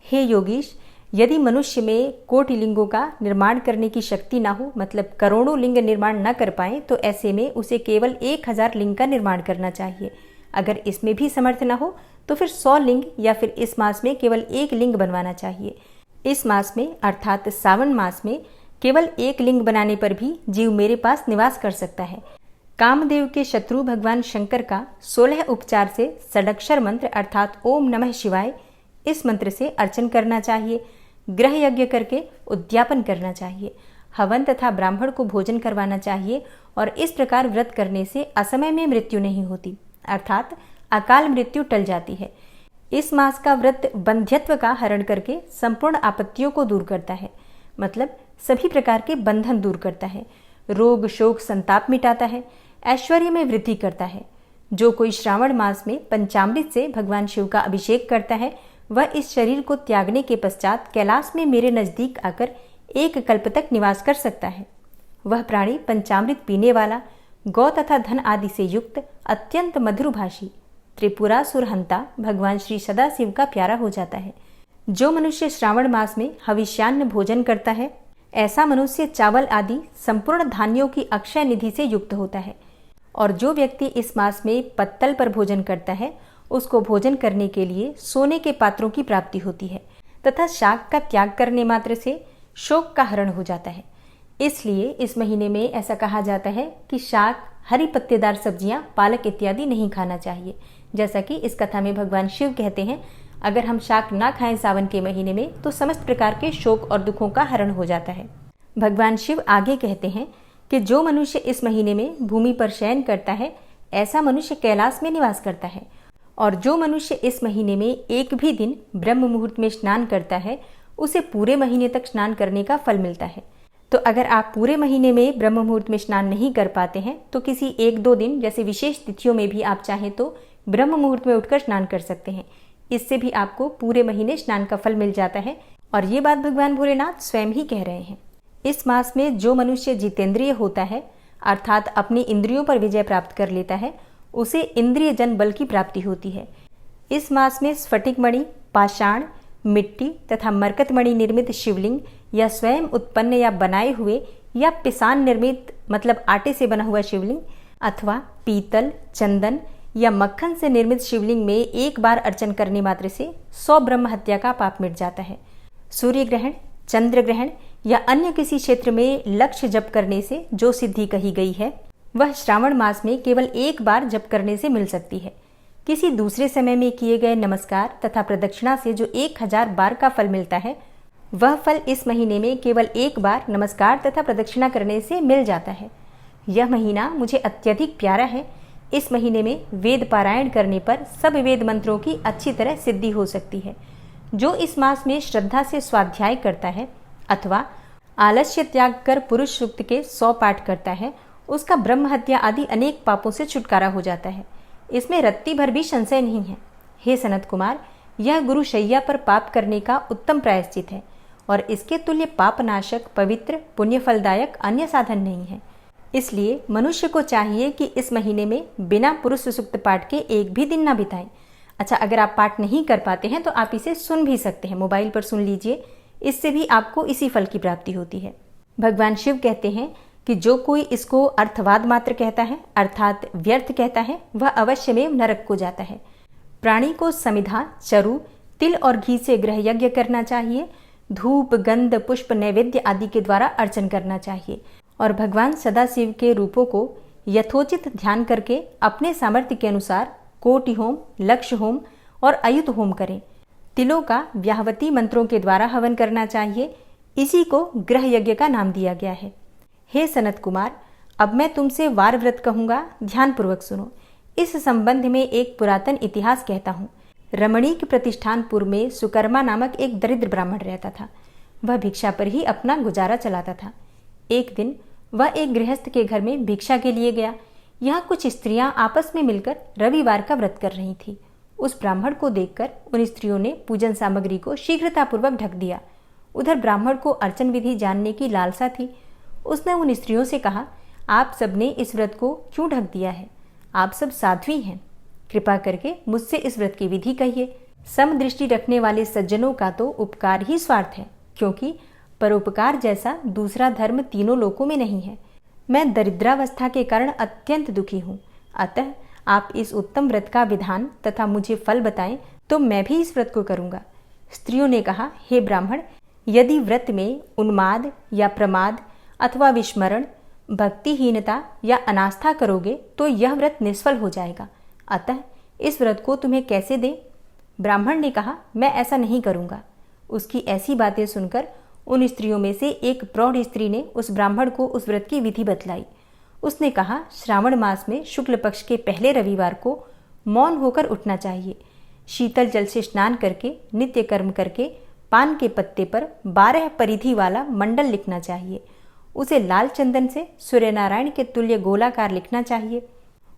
हे योगीश, यदि मनुष्य में कोटि लिंगों का निर्माण करने की शक्ति ना हो, मतलब करोड़ों लिंग निर्माण न कर पाए, तो ऐसे में उसे केवल 1000 लिंग का निर्माण करना चाहिए। अगर इसमें भी समर्थ न हो तो फिर 100 लिंग या फिर इस मास में केवल 1 लिंग बनवाना चाहिए। इस मास में अर्थात सावन मास में केवल 1 लिंग बनाने पर भी जीव मेरे पास निवास कर सकता है। कामदेव के शत्रु भगवान शंकर का 16 उपचार से षडक्षर मंत्र अर्थात ओम नमः शिवाय, इस मंत्र से अर्चन करना चाहिए। ग्रह यज्ञ करके उद्यापन करना चाहिए। हवन तथा ब्राह्मण को भोजन करवाना चाहिए और इस प्रकार व्रत करने से असमय में मृत्यु नहीं होती, अर्थात अकाल मृत्यु टल जाती है। इस मास का व्रत बंध्यत्व का हरण करके संपूर्ण आपत्तियों को दूर करता है, मतलब सभी प्रकार के बंधन दूर करता है, रोग शोक संताप मिटाता है, ऐश्वर्य में वृद्धि करता है। जो कोई श्रावण मास में पंचामृत से भगवान शिव का अभिषेक करता है वह इस शरीर को त्यागने के पश्चात कैलाश में मेरे नजदीक आकर 1 कल्प तक निवास कर सकता है। वह प्राणी पंचामृत पीने वाला, गौ तथा धन आदि से युक्त, अत्यंत मधुरभाषी, त्रिपुरासुर हंता भगवान श्री सदाशिव का प्यारा हो जाता है। जो मनुष्य श्रावण मास में हविष्यान्न भोजन करता है ऐसा मनुष्य चावल आदि संपूर्ण धान्यों की अक्षय निधि से युक्त होता है। और जो व्यक्ति इस मास में पत्तल पर भोजन करता है उसको भोजन करने के लिए सोने के पात्रों की प्राप्ति होती है तथा शाक का त्याग करने मात्र से शोक का हरण हो जाता है। इसलिए इस महीने में ऐसा कहा जाता है कि शाक, हरी पत्तेदार सब्जियां, पालक इत्यादि नहीं खाना चाहिए। जैसा कि इस कथा में भगवान शिव कहते हैं, अगर हम शाक ना खाएं सावन के महीने में तो समस्त प्रकार के शोक और दुखों का हरण हो जाता है। भगवान शिव आगे कहते हैं कि जो मनुष्य इस महीने में भूमि पर शयन करता है, ऐसा मनुष्य कैलाश में निवास करता है। और जो मनुष्य इस महीने में एक भी दिन ब्रह्म मुहूर्त में स्नान करता है, उसे पूरे महीने तक स्नान करने का फल मिलता है। तो अगर आप पूरे महीने में ब्रह्म मुहूर्त में स्नान नहीं कर पाते हैं तो किसी 1-2 दिन जैसे विशेष तिथियों में भी आप चाहें तो ब्रह्म मुहूर्त में उठकर स्नान कर सकते हैं। इससे भी आपको पूरे महीने स्नान का फल मिल जाता है। और ये बात भगवान भोलेनाथ स्वयं ही कह रहे हैं। इस मास में जो मनुष्य जितेंद्रिय होता है, अर्थात अपनी इंद्रियों पर विजय प्राप्त कर लेता है, उसे इंद्रिय जन बल की प्राप्ति होती है। इस मास में स्फटिक मणि, पाषाण, मिट्टी तथा मरकत मणि निर्मित शिवलिंग या स्वयं उत्पन्न या बनाए हुए या पिसान निर्मित मतलब आटे से बना हुआ शिवलिंग अथवा पीतल, चंदन या मक्खन से निर्मित शिवलिंग में एक बार अर्चन करने मात्र से 100 ब्रह्म हत्या का पाप मिट जाता है। सूर्य ग्रहण, चंद्र ग्रहण या अन्य किसी क्षेत्र में लक्ष्य जप करने से जो सिद्धि कही गई है, वह श्रावण मास में केवल एक बार जप करने से मिल सकती है। किसी दूसरे समय में किए गए नमस्कार तथा प्रदक्षिणा से जो 1000 बार का फल मिलता है, वह फल इस महीने में केवल एक बार नमस्कार तथा प्रदक्षिणा करने से मिल जाता है। यह महीना मुझे अत्यधिक प्यारा है। इस महीने में वेद पारायण करने पर सब वेद मंत्रों की अच्छी तरह सिद्धि हो सकती है। जो इस मास में श्रद्धा से स्वाध्याय करता है अथवा आलस्य त्याग कर पुरुष सूक्त के 100 पाठ करता है, उसका ब्रह्म हत्या आदि अनेक पापों से छुटकारा हो जाता है। इसमें रत्ती भर भी संशय नहीं है। हे सनत कुमार, यह गुरु शैया पर पाप करने का उत्तम प्रायश्चित है और इसके तुल्य पापनाशक, पवित्र, पुण्य फलदायक अन्य साधन नहीं है। इसलिए मनुष्य को चाहिए कि इस महीने में बिना पुरुष सूक्त पाठ के एक भी दिन ना बिताएं। अच्छा, अगर आप पाठ नहीं कर पाते हैं तो आप इसे सुन भी सकते हैं, मोबाइल पर सुन लीजिए, इससे भी आपको इसी फल की प्राप्ति होती है। भगवान शिव कहते हैं कि जो कोई इसको अर्थवाद मात्र कहता है अर्थात व्यर्थ कहता है, वह अवश्य में नरक को जाता है। प्राणी को समिधा, चरु, तिल और घी से गृह यज्ञ करना चाहिए। धूप, गंध, पुष्प, नैवेद्य आदि के द्वारा अर्चन करना चाहिए और भगवान सदाशिव के रूपों को यथोचित ध्यान करके अपने सामर्थ्य के अनुसार कोटि होम, लक्ष्य होम और अयुत होम करें। तिलों का व्याहवती मंत्रों के द्वारा हवन करना चाहिए। इसी को गृह यज्ञ का नाम दिया गया है। हे सनत कुमार, अब मैं तुमसे वार व्रत कहूंगा, ध्यानपूर्वक सुनो। इस संबंध में एक पुरातन इतिहास कहता हूँ। रमणीक प्रतिष्ठानपुर में सुकर्मा नामक एक दरिद्र ब्राह्मण रहता था। वह भिक्षा पर ही अपना गुजारा चलाता था। एक दिन वह एक गृहस्थ के घर में भिक्षा के लिए गया। यहाँ कुछ स्त्रियां आपस में मिलकर रविवार का व्रत कर रही थी। उस ब्राह्मण को देखकर उन स्त्रियों ने पूजन सामग्री को शीघ्रतापूर्वक ढक दिया। उधर ब्राह्मण को अर्चन विधि जानने की लालसा थी। उसने उन स्त्रियों से कहा, आप सबने इस व्रत को क्यों ढक दिया है? आप सब साध्वी हैं, कृपा करके मुझसे इस व्रत की विधि कहिए। समदृष्टि रखने वाले सज्जनों का तो उपकार ही स्वार्थ है, क्योंकि परोपकार जैसा दूसरा धर्म तीनों लोकों में नहीं है। मैं दरिद्रावस्था के कारण अत्यंत दुखी हूँ, अतः आप इस उत्तम व्रत का विधान तथा मुझे फल बताएं तो मैं भी इस व्रत को करूँगा। स्त्रियों ने कहा, हे ब्राह्मण, यदि व्रत में उन्माद या प्रमाद अथवा विस्मरण, भक्तिहीनता या अनास्था करोगे तो यह व्रत निष्फल हो जाएगा। अतः इस व्रत को तुम्हें कैसे दें? ब्राह्मण ने कहा, मैं ऐसा नहीं करूँगा। उसकी ऐसी बातें सुनकर उन स्त्रियों में से एक प्रौढ़ स्त्री ने उस ब्राह्मण को उस व्रत की विधि बतलाई। उसने कहा, श्रावण मास में शुक्ल पक्ष के पहले रविवार को मौन होकर उठना चाहिए। शीतल जल से स्नान करके नित्य कर्म करके पान के पत्ते पर 12 परिधि वाला मंडल लिखना चाहिए। उसे लाल चंदन से सूर्यनारायण के तुल्य गोलाकार लिखना चाहिए।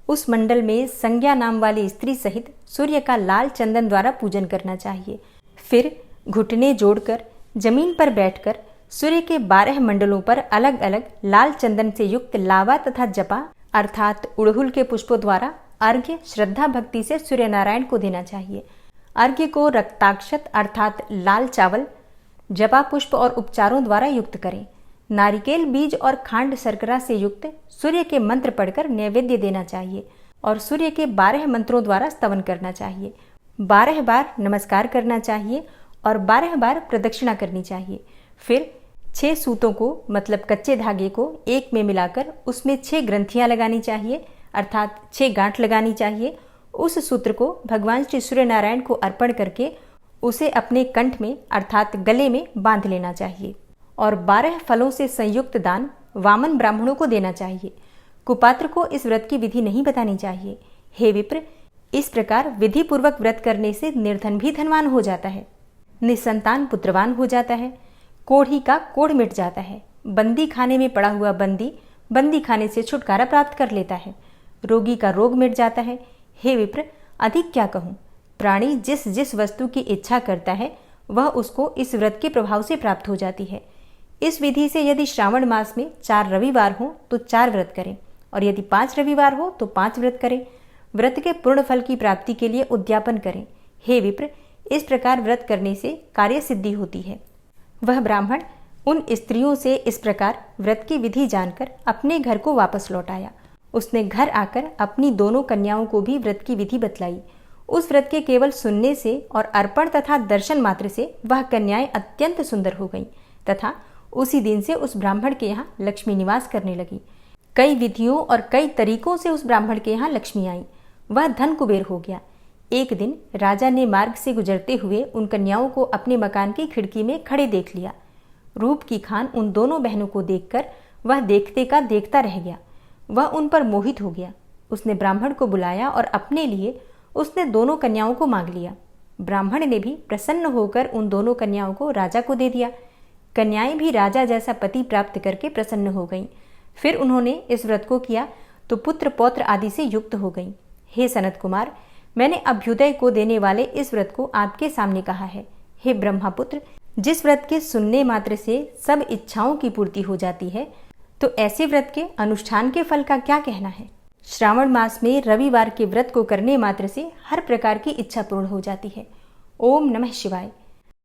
उस मंडल में संज्ञा नाम वाली स्त्री सहित सूर्य का लाल चंदन द्वारा पूजन करना चाहिए। फिर घुटने जोड़कर जमीन पर बैठकर सूर्य के 12 मंडलों पर अलग अलग लाल चंदन से युक्त लावा तथा जपा अर्थात उड़हुल के पुष्पों द्वारा अर्घ्य श्रद्धा भक्ति से सूर्य नारायण को देना चाहिए। अर्घ्य को रक्ताक्षत अर्थात लाल चावल, जपा पुष्प और उपचारों द्वारा युक्त करें। नारिकेल बीज और खांड शर्करा से युक्त सूर्य के मंत्र पढ़कर नैवेद्य देना चाहिए और सूर्य के 12 मंत्रों द्वारा स्तवन करना चाहिए। 12 बार नमस्कार करना चाहिए और 12 बार प्रदक्षिणा करनी चाहिए। फिर 6 सूतों को मतलब कच्चे धागे को एक में मिलाकर उसमें 6 ग्रंथियां लगानी चाहिए, अर्थात 6 गांठ लगानी चाहिए। उस सूत्र को भगवान श्री सूर्य नारायण को अर्पण करके उसे अपने कंठ में अर्थात गले में बांध लेना चाहिए और 12 फलों से संयुक्त दान वामन ब्राह्मणों को देना चाहिए। कुपात्र को इस व्रत की विधि नहीं बतानी चाहिए। हे विप्र, इस प्रकार विधि पूर्वक व्रत करने से निर्धन भी धनवान हो जाता है, निसंतान पुत्रवान हो जाता है, कोढ़ी का कोढ़ मिट जाता है, बंदी खाने में पड़ा हुआ बंदी खाने से छुटकारा प्राप्त कर लेता है, रोगी का रोग मिट जाता है। हे विप्र, अधिक क्या कहूँ, प्राणी जिस जिस वस्तु की इच्छा करता है वह उसको इस व्रत के प्रभाव से प्राप्त हो जाती है। इस विधि से यदि श्रावण मास में 4 रविवार हो तो 4 व्रत करें और यदि 5 रविवार हो तो 5 व्रत करें। व्रत के पूर्ण फल की प्राप्ति के लिए उद्यापन करें। हे विप्र, इस प्रकार व्रत करने से कार्य सिद्धि होती है। वह ब्राह्मण उन स्त्रियों से इस प्रकार व्रत की विधि जानकर अपने घर को वापस लौट आया। उसने घर आकर अपनी दोनों कन्याओं को भी व्रत की विधि बतलाई। उस व्रत के केवल सुनने से और अर्पण तथा दर्शन मात्र से वह कन्याएं अत्यंत सुंदर हो गईं तथा उसी दिन से उस ब्राह्मण के यहाँ लक्ष्मी निवास करने लगी। कई विधियों और कई तरीकों से उस ब्राह्मण के यहाँ लक्ष्मी आई। वह धन कुबेर हो गया। एक दिन राजा ने मार्ग से गुजरते हुए उन कन्याओं को अपने मकान की खिड़की में खड़े देख लिया। रूप की खान उन दोनों बहनों को देखकर वह देखते का देखता रह गया। वह उन पर मोहित हो गया। उसने ब्राह्मण को बुलाया और अपने लिए उसने दोनों कन्याओं को मांग लिया। ब्राह्मण ने भी प्रसन्न होकर उन दोनों कन्याओं को राजा को दे दिया। कन्याएं भी राजा जैसा पति प्राप्त करके प्रसन्न हो गईं। फिर उन्होंने इस व्रत को किया तो पुत्र पौत्र आदि से युक्त हो गईं। हे सनत कुमार, मैंने अभ्युदय को देने वाले इस व्रत को आपके सामने कहा है। हे ब्रह्मपुत्र, जिस व्रत के सुनने मात्र से सब इच्छाओं की पूर्ति हो जाती है, तो ऐसे व्रत के अनुष्ठान के फल का क्या कहना है। श्रावण मास में रविवार के व्रत को करने मात्र से हर प्रकार की इच्छा पूर्ण हो जाती है। ओम नमः शिवाय।